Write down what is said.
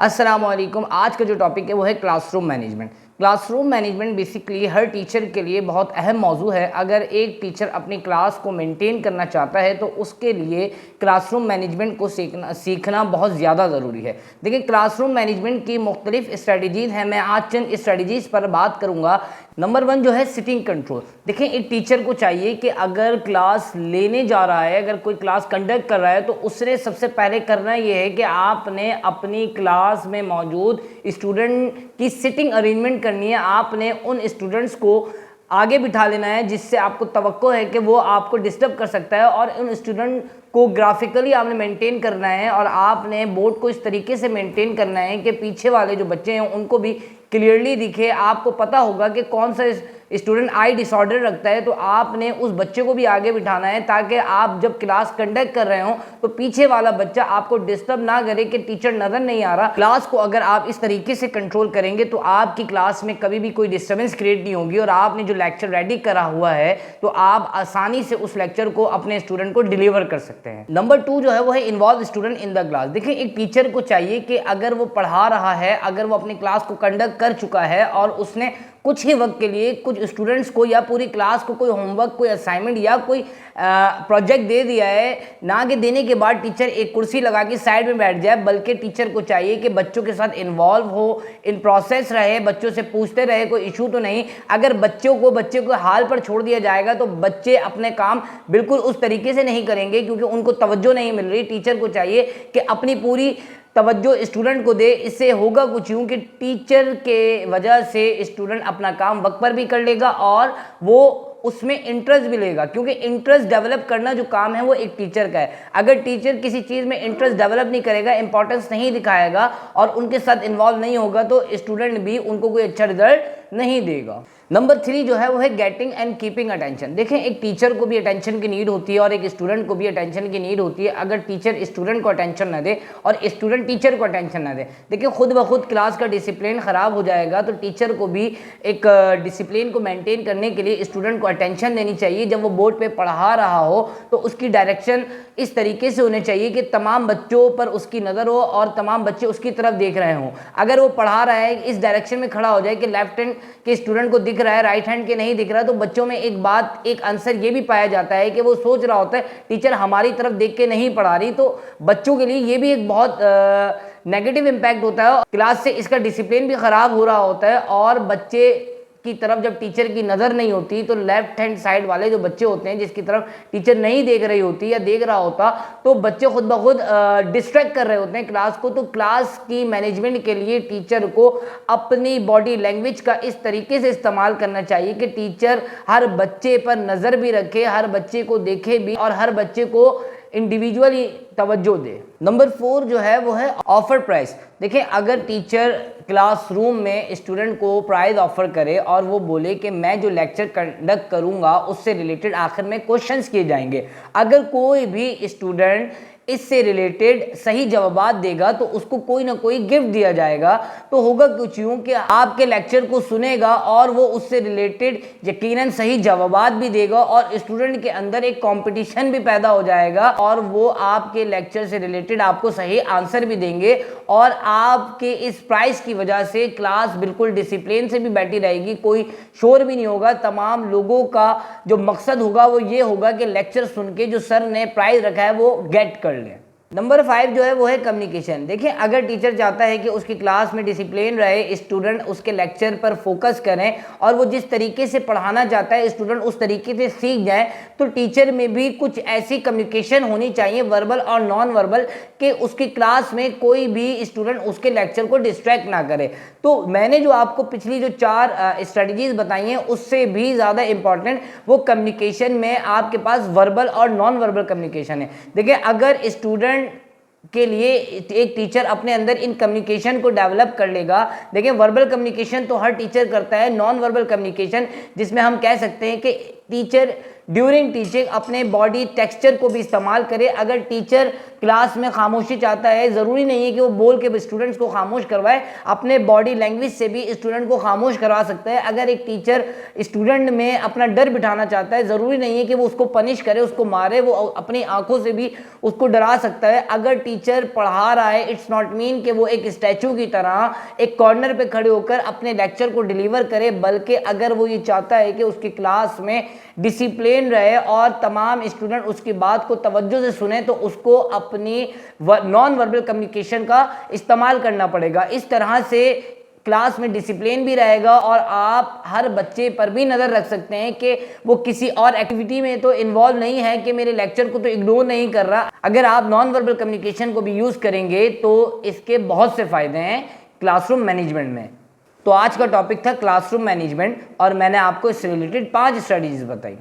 अस्सलाम वालेकुम। आज का जो टॉपिक है वो है classroom management. Classroom management basically हर टीचर के लिए बहुत अहम मौजू है। अगर एक टीचर अपनी क्लास को मेंटेन करना चाहता है तो उसके लिए क्लासरूम मैनेजमेंट को सीखना बहुत ज़्यादा ज़रूरी है। देखिए, क्लासरूम मैनेजमेंट की मुख्तलिफ स्ट्रेटजीज़ हैं। मैं आज चंद स्ट्रेटजीज़ पर बात करूँगा। नंबर 1 जो है सिटिंग कंट्रोल। देखिए, एक टीचर को चाहिए कि अगर क्लास लेने जा रहा है, अगर कोई क्लास कंडक्ट कर रहा है, तो उसने सबसे पहले करना ये है कि आपने अपनी क्लास में मौजूद स्टूडेंट की सिटिंग अरेंजमेंट करनी है। आपने उन स्टूडेंट्स को आगे बिठा लेना है जिससे आपको तवक्को है कि वो आपको डिस्टर्ब कर सकता है, और उन स्टूडेंट को ग्राफिकली आपने मेंटेन करना है और आपने बोर्ड को इस तरीके से मेंटेन करना है कि पीछे वाले जो बच्चे हैं उनको भी क्लियरली दिखे। आपको पता होगा कि कौन सा स्टूडेंट आई डिसऑर्डर रखता है, तो आपने उस बच्चे को भी आगे बिठाना है ताकि आप जब क्लास कंडक्ट कर रहे हो तो पीछे वाला बच्चा आपको डिस्टर्ब ना करे कि टीचर नज़र नहीं आ रहा। क्लास को अगर आप इस तरीके से कंट्रोल करेंगे तो आपकी क्लास में कभी भी कोई डिस्टर्बेंस क्रिएट नहीं होगी और आपने जो लेक्चर रेडी करा हुआ है तो आप आसानी से उस लेक्चर को अपने स्टूडेंट को डिलीवर कर सकते हैं। नंबर 2 जो है वो है involve student in the class. देखिए, एक टीचर को चाहिए कि अगर वो पढ़ा रहा है, अगर वो अपनी क्लास को कंडक्ट कर चुका है और उसने कुछ ही वक्त के लिए कुछ स्टूडेंट्स को या पूरी क्लास को कोई होमवर्क, कोई असाइनमेंट या कोई प्रोजेक्ट दे दिया है, ना कि देने के बाद टीचर एक कुर्सी लगा के साइड में बैठ जाए, बल्कि टीचर को चाहिए कि बच्चों के साथ इन्वॉल्व हो, इन प्रोसेस रहे, बच्चों से पूछते रहे कोई इशू तो नहीं। अगर बच्चे को हाल पर छोड़ दिया जाएगा तो बच्चे अपने काम बिल्कुल उस तरीके से नहीं करेंगे क्योंकि उनको तवज्जो नहीं मिल रही। टीचर को चाहिए कि अपनी पूरी तवज्जो स्टूडेंट को दे। इससे होगा कुछ यूँ कि टीचर के वजह से स्टूडेंट अपना काम वक्त पर भी कर लेगा और वो उसमें इंटरेस्ट भी लेगा, क्योंकि इंटरेस्ट डेवलप करना जो काम है वो एक टीचर का है। अगर टीचर किसी चीज़ में इंटरेस्ट डेवलप नहीं करेगा, इंपॉर्टेंस नहीं दिखाएगा और उनके साथ इन्वॉल्व नहीं होगा तो स्टूडेंट भी उनको कोई अच्छा रिजल्ट नहीं देगा। नंबर 3 जो है वो है गेटिंग एंड कीपिंग अटेंशन। देखें, एक टीचर को भी अटेंशन की नीड होती है और एक स्टूडेंट को भी अटेंशन की नीड होती है। अगर टीचर स्टूडेंट को अटेंशन ना दे और स्टूडेंट टीचर को अटेंशन ना दे, देखिए खुद ब खुद क्लास का डिसिप्लिन ख़राब हो जाएगा। तो टीचर को भी एक डिसिप्लिन को मेंटेन करने के लिए स्टूडेंट को अटेंशन देनी चाहिए। जब वो बोर्ड पे पढ़ा रहा हो तो उसकी डायरेक्शन इस तरीके से होने चाहिए कि तमाम बच्चों पर उसकी नज़र हो और तमाम बच्चे उसकी तरफ देख रहे हों। अगर वो पढ़ा रहा है इस डायरेक्शन में खड़ा हो जाए कि लेफ्ट हैंड के स्टूडेंट को दिख रहा है, राइट हैंड के नहीं दिख रहा, तो बच्चों में एक आंसर ये भी पाया जाता है कि वो सोच रहा होता है टीचर हमारी तरफ देख के नहीं पढ़ा रही। तो बच्चों के लिए ये भी एक बहुत नेगेटिव इम्पैक्ट होता है। क्लास से इसका डिसिप्लिन भी ख़राब हो रहा होता है और बच्चे की तरफ जब टीचर की नज़र नहीं होती तो लेफ्ट हैंड साइड वाले जो बच्चे होते हैं जिसकी तरफ टीचर नहीं देख रही होती या देख रहा होता, तो बच्चे खुद ब खुद डिस्ट्रैक्ट कर रहे होते हैं क्लास को। तो क्लास की मैनेजमेंट के लिए टीचर को अपनी बॉडी लैंग्वेज का इस तरीके से इस्तेमाल करना चाहिए कि टीचर हर बच्चे पर नज़र भी रखे, हर बच्चे को देखे भी और हर बच्चे को इंडिविजुअली तवज्जो दे। नंबर 4 जो है वो है ऑफर प्राइस। देखिए, अगर टीचर क्लासरूम में स्टूडेंट को प्राइज़ ऑफर करे और वो बोले कि मैं जो लेक्चर कंडक्ट करूँगा उससे रिलेटेड आखिर में क्वेश्चंस किए जाएंगे, अगर कोई भी स्टूडेंट इससे रिलेटेड सही जवाब देगा तो उसको कोई ना कोई गिफ्ट दिया जाएगा। तो होगा कुछ यूँ कि आपके लेक्चर को सुनेगा और वो उससे रिलेटेड यकीनन सही जवाब भी देगा और स्टूडेंट के अंदर एक कंपटीशन भी पैदा हो जाएगा और वो आपके लेक्चर से रिलेटेड आपको सही आंसर भी देंगे और आपके इस प्राइस की वजह से क्लास बिल्कुल डिसिप्लिन से भी बैठी रहेगी, कोई शोर भी नहीं होगा। तमाम लोगों का जो मकसद होगा वो ये होगा कि लेक्चर सुन के जो सर ने प्राइज़ रखा है वो गेट कर लें। नंबर 5 जो है वो है कम्युनिकेशन। देखिए, अगर टीचर चाहता है कि उसकी क्लास में डिसिप्लिन रहे, स्टूडेंट उसके लेक्चर पर फोकस करें और वो जिस तरीके से पढ़ाना चाहता है स्टूडेंट उस तरीके से सीख जाए, तो टीचर में भी कुछ ऐसी कम्युनिकेशन होनी चाहिए वर्बल और नॉन वर्बल कि उसकी क्लास में कोई भी स्टूडेंट उसके लेक्चर को डिस्ट्रैक्ट ना करे। तो मैंने जो आपको पिछली जो 4 स्ट्रेटजीज बताई हैं उससे भी ज़्यादा इंपॉर्टेंट वो कम्युनिकेशन में आपके पास वर्बल और नॉन वर्बल कम्युनिकेशन है। देखिए, अगर स्टूडेंट के लिए एक टीचर अपने अंदर इन कम्युनिकेशन को डेवलप कर लेगा। देखिए, वर्बल कम्युनिकेशन तो हर टीचर करता है, नॉन वर्बल कम्युनिकेशन जिसमें हम कह सकते हैं कि टीचर ड्यूरिंग टीचिंग अपने बॉडी टेक्सचर को भी इस्तेमाल करे। अगर टीचर क्लास में खामोशी चाहता है, ज़रूरी नहीं है कि वो बोल के स्टूडेंट्स को खामोश करवाए, अपने बॉडी लैंग्वेज से भी स्टूडेंट को खामोश करवा सकता है। अगर एक टीचर स्टूडेंट में अपना डर बिठाना चाहता है, ज़रूरी नहीं है कि वो उसको पनिश करे, उसको मारे, वो अपनी आंखों से भी उसको डरा सकता है। अगर टीचर पढ़ा रहा है, इट्स नॉट मीन कि वो एक स्टैचू की तरह एक कॉर्नर पे खड़े होकर अपने लेक्चर को डिलीवर करे, बल्कि अगर वो ये चाहता है कि उसकी क्लास में डिसिप्लिन रहे और तमाम स्टूडेंट उसकी बात को तवज्जो से सुने, तो उसको अपनी नॉन वर्बल कम्युनिकेशन का इस्तेमाल करना पड़ेगा। इस तरह से क्लास में डिसिप्लिन भी रहेगा और आप हर बच्चे पर भी नज़र रख सकते हैं कि वो किसी और एक्टिविटी में तो इन्वॉल्व नहीं है, कि मेरे लेक्चर को तो इग्नोर नहीं कर रहा। अगर आप नॉन वर्बल कम्युनिकेशन को भी यूज़ करेंगे तो इसके बहुत से फ़ायदे हैं क्लासरूम मैनेजमेंट में। तो आज का टॉपिक था क्लासरूम मैनेजमेंट और मैंने आपको इससे रिलेटेड 5 स्ट्रेटजीज बताई।